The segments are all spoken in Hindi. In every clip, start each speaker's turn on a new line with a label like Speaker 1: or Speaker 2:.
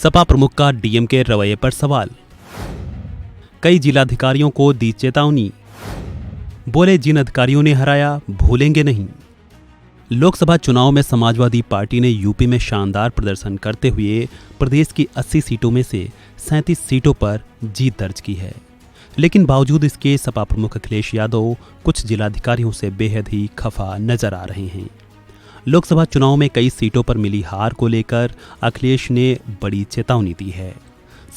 Speaker 1: सपा प्रमुख का डीएम के रवैये पर सवाल। कई जिलाधिकारियों को दी चेतावनी, बोले जिन अधिकारियों ने हराया भूलेंगे नहीं। लोकसभा चुनाव में समाजवादी पार्टी ने यूपी में शानदार प्रदर्शन करते हुए प्रदेश की 80 सीटों में से 37 सीटों पर जीत दर्ज की है, लेकिन बावजूद इसके सपा प्रमुख अखिलेश यादव कुछ जिलाधिकारियों से बेहद ही खफा नजर आ रहे हैं। लोकसभा चुनाव में कई सीटों पर मिली हार को लेकर अखिलेश ने बड़ी चेतावनी दी है।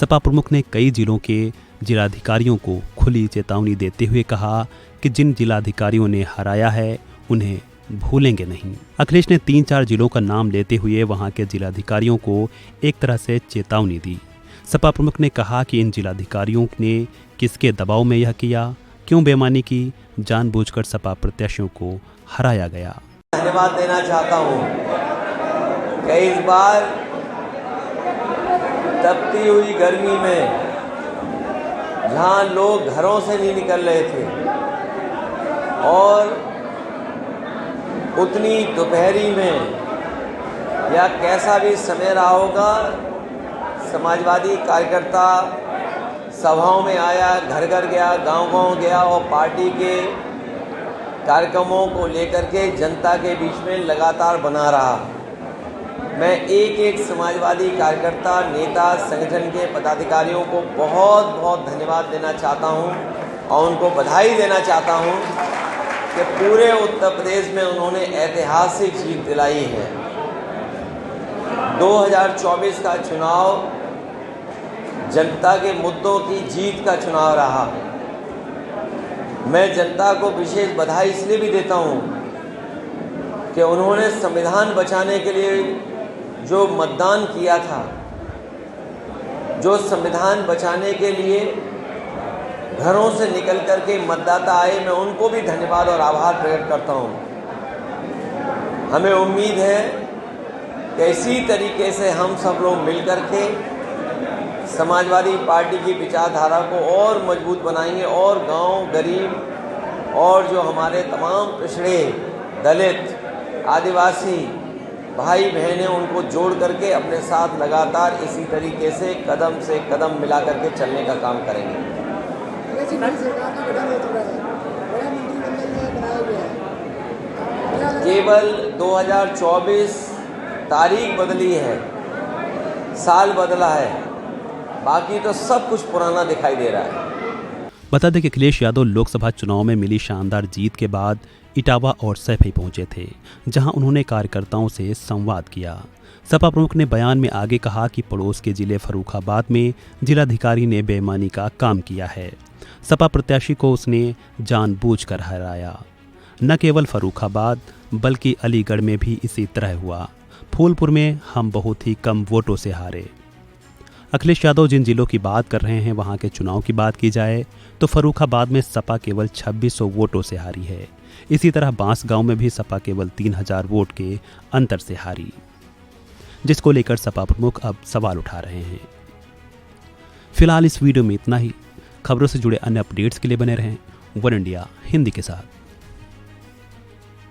Speaker 1: सपा प्रमुख ने कई जिलों के जिलाधिकारियों को खुली चेतावनी देते हुए कहा कि जिन जिलाधिकारियों ने हराया है उन्हें भूलेंगे नहीं। अखिलेश ने 3-4 जिलों का नाम लेते हुए वहां के जिलाधिकारियों को एक तरह से चेतावनी दी। सपा प्रमुख ने कहा कि इन जिलाधिकारियों ने किसके दबाव में यह किया, क्यों बेईमानी की, जानबूझकर सपा प्रत्याशियों को हराया गया।
Speaker 2: धन्यवाद देना चाहता हूँ कि इस बार तपती हुई गर्मी में जहाँ लोग घरों से नहीं निकल रहे थे और उतनी दोपहरी में या कैसा भी समय रहा होगा, समाजवादी कार्यकर्ता सभाओं में आया, घर घर गया, गांव-गांव गया और पार्टी के कार्यक्रमों को लेकर के जनता के बीच में लगातार बना रहा। मैं एक एक समाजवादी कार्यकर्ता, नेता, संगठन के पदाधिकारियों को बहुत बहुत धन्यवाद देना चाहता हूं और उनको बधाई देना चाहता हूं कि पूरे उत्तर प्रदेश में उन्होंने ऐतिहासिक जीत दिलाई है। 2024 का चुनाव जनता के मुद्दों की जीत का चुनाव रहा। मैं जनता को विशेष बधाई इसलिए भी देता हूं कि उन्होंने संविधान बचाने के लिए जो मतदान किया था, जो संविधान बचाने के लिए घरों से निकल कर के मतदाता आए, मैं उनको भी धन्यवाद और आभार प्रकट करता हूं। हमें उम्मीद है कि इसी तरीके से हम सब लोग मिलकर के समाजवादी पार्टी की विचारधारा को और मजबूत बनाएंगे और गांव, गरीब और जो हमारे तमाम पिछड़े, दलित, आदिवासी भाई बहनें, उनको जोड़ करके अपने साथ लगातार इसी तरीके से कदम मिला करके चलने का काम करेंगे। केवल 2024 तारीख बदली है, साल बदला है, बाकी तो सब कुछ पुराना दिखाई दे रहा है।
Speaker 1: बता दें कि अखिलेश यादव लोकसभा चुनाव में मिली शानदार जीत के बाद इटावा और सैफई पहुंचे थे, जहां उन्होंने कार्यकर्ताओं से संवाद किया। सपा प्रमुख ने बयान में आगे कहा कि पड़ोस के जिले फर्रुखाबाद में जिलाधिकारी ने बेईमानी का काम किया है। सपा प्रत्याशी को उसने जानबूझकर हराया। न केवल फर्रुखाबाद बल्कि अलीगढ़ में भी इसी तरह हुआ। फूलपुर में हम बहुत ही कम वोटों से हारे। अखिलेश यादव जिन जिलों की बात कर रहे हैं वहां के चुनाव की बात की जाए तो फर्रुखाबाद में सपा केवल 2600 वोटों से हारी है। इसी तरह बांसगांव में भी सपा केवल 3000 वोट के अंतर से हारी, जिसको लेकर सपा प्रमुख अब सवाल उठा रहे हैं। फिलहाल इस वीडियो में इतना ही। खबरों से जुड़े अन्य अपडेट्स के लिए बने रहें वन इंडिया हिंदी के साथ।